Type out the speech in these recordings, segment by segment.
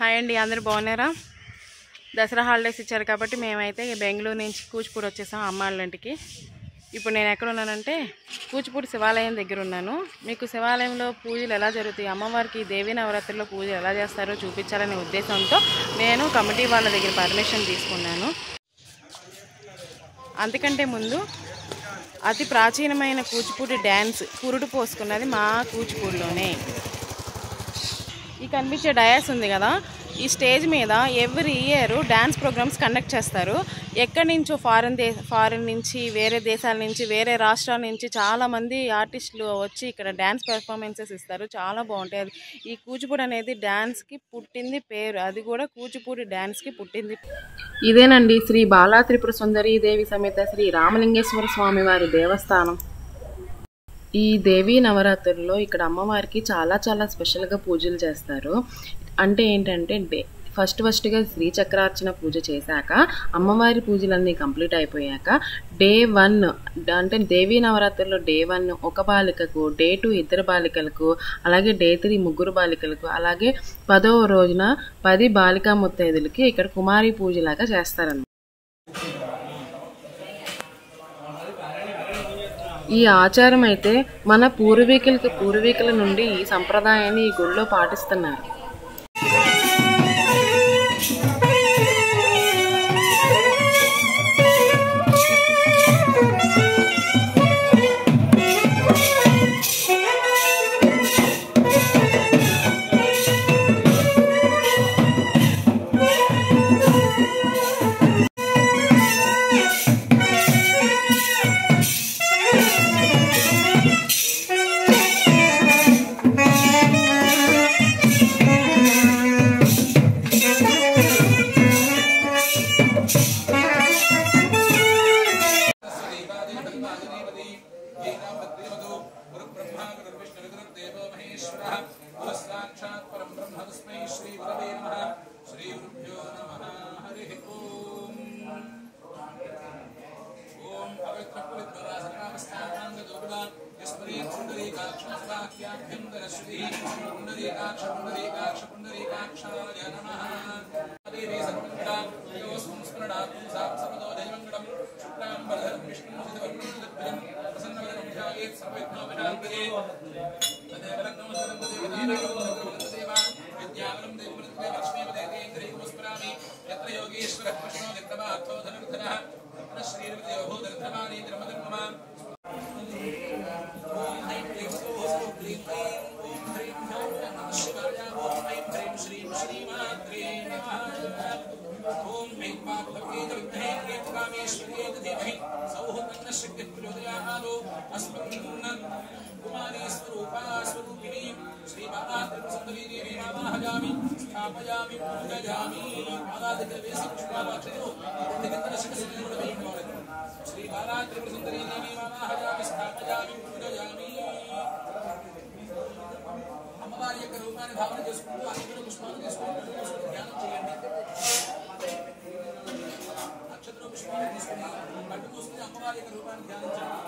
Hi అండి, అందరూ బాగున్నారా? దసరా హాలిడేస్ ఇచ్చారు కాబట్టి మేమైతే బెంగళూరు నుంచి కూచిపూడి వచ్చేసాం అమ్మ వాళ్ళ ఇంటికి. ఇప్పుడు నేను ఎక్కడ ఉన్నానంటే కూచిపూడి శివాలయం దగ్గర ఉన్నాను. మీకు శివాలయంలో పూజలు ఎలా జరుగుతాయి, అమ్మవారికి దేవీ నవరాత్రుల్లో పూజలు ఎలా చేస్తారో చూపించాలనే ఉద్దేశంతో నేను కమిటీ వాళ్ళ దగ్గర పర్మిషన్ తీసుకున్నాను. అంతకంటే ముందు అతి ప్రాచీనమైన కూచిపూడి డ్యాన్స్ పురుడు పోసుకున్నది మా కూచిపూడిలోనే. ఈ కనిపించే డయాస్ ఉంది కదా, ఈ స్టేజ్ మీద every year dance programs conduct చేస్తారు. ఎక్కడి నుంచో ఫారిన్ నుంచి, వేరే దేశాల నుంచి, వేరే రాష్ట్రాల నుంచి చాలామంది ఆర్టిస్టులు వచ్చి ఇక్కడ డ్యాన్స్ పెర్ఫార్మెన్సెస్ ఇస్తారు. చాలా బాగుంటాయి. ఈ కూచిపూడి అనేది డ్యాన్స్కి పుట్టింది పేరు, అది కూడా కూచిపూడి డ్యాన్స్కి పుట్టింది. ఇదేనండి శ్రీ బాలా త్రిపుర సుందరీ దేవి సమేత శ్రీ రామలింగేశ్వర స్వామి వారి దేవస్థానం. ఈ దేవీ నవరాత్రుల్లో ఇక్కడ అమ్మవారికి చాలా చాలా స్పెషల్గా పూజలు చేస్తారు. అంటే ఏంటంటే ఫస్ట్గా శ్రీచక్రార్చన పూజ చేశాక అమ్మవారి పూజలన్నీ కంప్లీట్ అయిపోయాక డే 1 అంటే దేవీ నవరాత్రుల్లో డే 1 ఒక బాలికకు, డే 2 2 బాలికలకు, అలాగే డే 3 3 బాలికలకు, అలాగే 10వ రోజున 10 బాలికా ముత్తైదులకి ఇక్కడ కుమారి పూజలాగా చేస్తారన్నమాట. ఈ ఆచారం అయితే మన పూర్వీకుల నుండి ఈ సంప్రదాయాన్ని ఈ గుడిలో పాటిస్తున్నారు. అమ్మవారి యొక్క రూపాన్ని భావన చేసుకుంటూ అక్షర పుష్పాలు తీసుకుంటూ ధ్యానం చేయండి. నక్షత్ర పుష్పాలు తీసుకుని పట్టు మూసుకుని అమ్మవారి యొక్క రూపాన్ని ధ్యానించండి.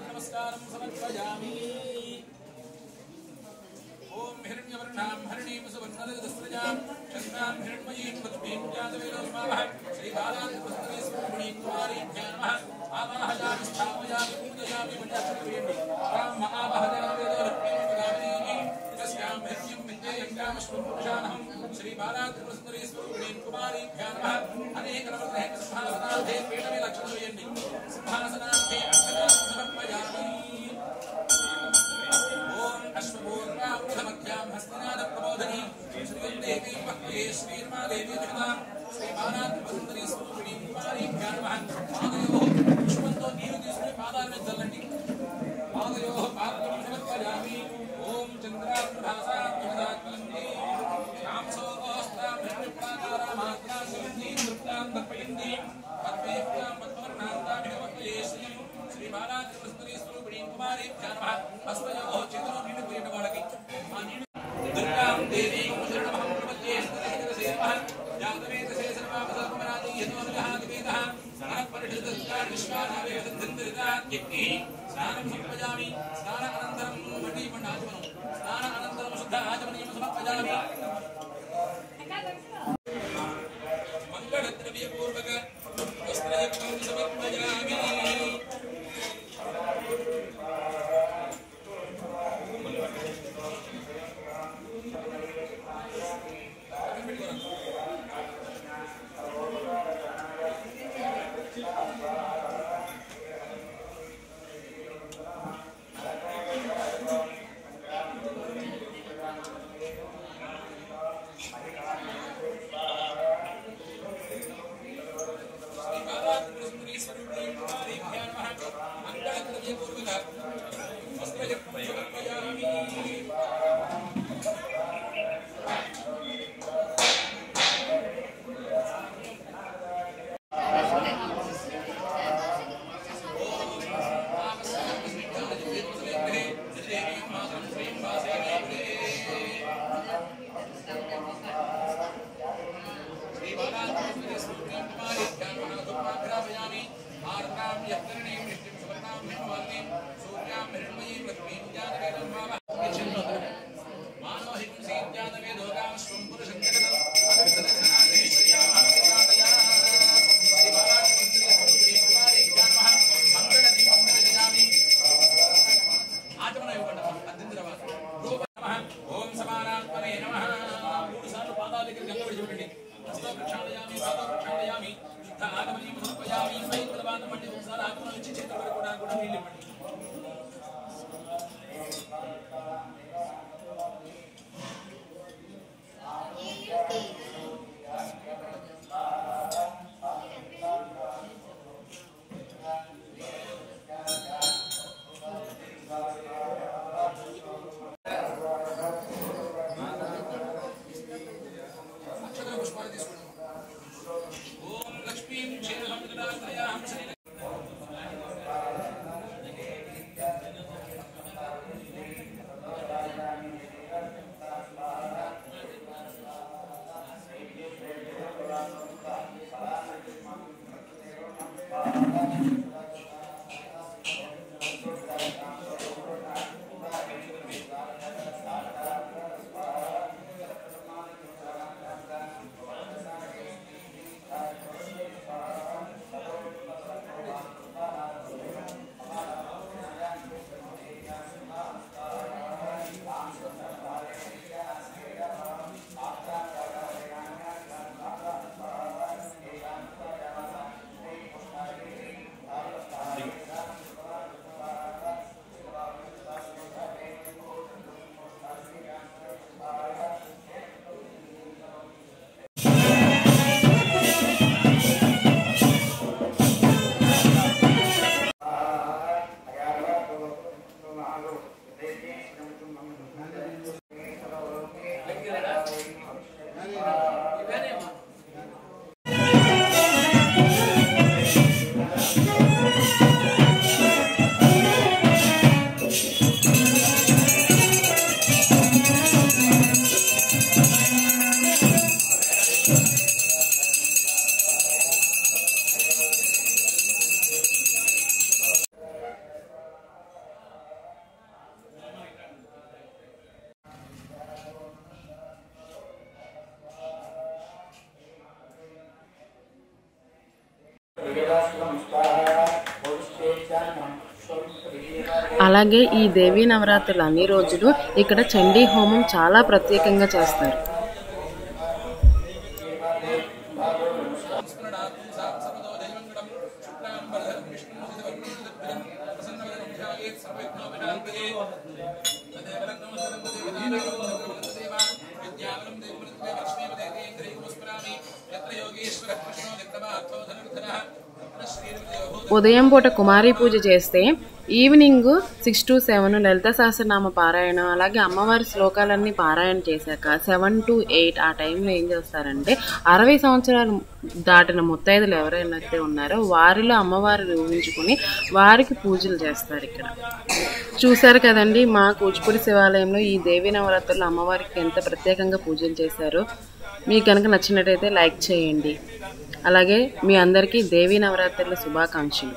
నమస్కారం సమర్పయామి. ఓం హిరణ్యవర్ణాం హరిణీం సువర్ణదస్రజాం చంద్రాం హిరణ్మయీం వత్మీం జాతవేదోస్మావః శ్రీ బాలాత్రిపురసుందరీ స్వరూపిణీం కుమారీభ్యో నమః. ఆవాహయామి స్థాపయామి పూజయామి మంత్రచక్రేణి రామ ఆవాహయామి వేదోరత్మీం తస్యాం హిరణ్యం విద్యేయం కామశ్వం పురుషానహం శ్రీ బాలాత్రిపురసుందరీ స్వరూపిణీం కుమారీభ్యో నమః. అనేక నవగ్రహ సింహాసనార్థే పీఠమే లక్షణ చేయండి. సింహాసనార్థే అక్షరాన్ని సమర్పయామి. ఓం ऊर्ध्वमध्यां हस्तिनादप्रबोधनी श्रीवल्देवीं वह्ये श्रीर्मादेवी जगदां श्रीबालात्रिपुरसुन्दरी स्वरूपिणीं कुमारीभ्यां नमः पादयोः पुष्पंतो नीरु తీసుకుని పాదాల మీద చల్లండి పాదయోः పాదం సమర్పయామి ఓం చంద్రాప్రభాసాం జగదాత్మలంది శాంసోస్తాం హిరణ్యప్రాకారామాత్రాం సుగంధీం తృప్తాం దర్పయంతి పద్మేభ్యాం పద్మవర్ణాంతాం భగవత్యే శ్రీ బాలాత్రిపురసుందరీ స్వరూపిణీం కుమారీభ్యాం నమః హస్తయోः చేతులు నిండిపోయిన వాళ్ళకి ఆ నీడు దుర్గాం దేవీం శరణమహం ప్రపద్యే స్తనహితరసే నమః జాతవేదసే సర్వాపసర్వమనాది యతోనః దివేదః స్నానపరిషదస్కార్ విశ్వానావే సంధృతాత్యక్తి స్నానం సమర్పయామి స్నానానంతరం మణిమణాచమనం స్నానానంతరం శుద్ధ ఆచమనీయం సమర్పయామి మంగళద్రవ్యపూర్వక వస్త్రయజ్ఞం సమర్పయామి అలాగే ఈ దేవీ నవరాత్రులు అన్ని రోజులు ఇక్కడ చండీ హోమం చాలా ప్రత్యేకంగా చేస్తారు. सर्वे ఉదయం పూట కుమారి పూజ చేస్తే ఈవినింగ్ 6 to 7 లలిత సహస్రనామ పారాయణ, అలాగే అమ్మవారి శ్లోకాలన్నీ పారాయణ చేశాక 7 to 8 ఆ టైంలో ఏం చేస్తారంటే 60 సంవత్సరాలు దాటిన ముత్తైదులు ఎవరైతే ఉన్నారో వారిలో అమ్మవారిని ఊహించుకుని వారికి పూజలు చేస్తారు. ఇక్కడ చూశారు కదండి మా కూచిపూడి శివాలయంలో ఈ దేవీ నవరాత్రులు అమ్మవారికి ఎంత ప్రత్యేకంగా పూజలు చేశారో. మీకు కనుక నచ్చినట్టయితే లైక్ చేయండి. అలాగే మీ అందరికీ దేవీ నవరాత్రుల శుభాకాంక్షలు.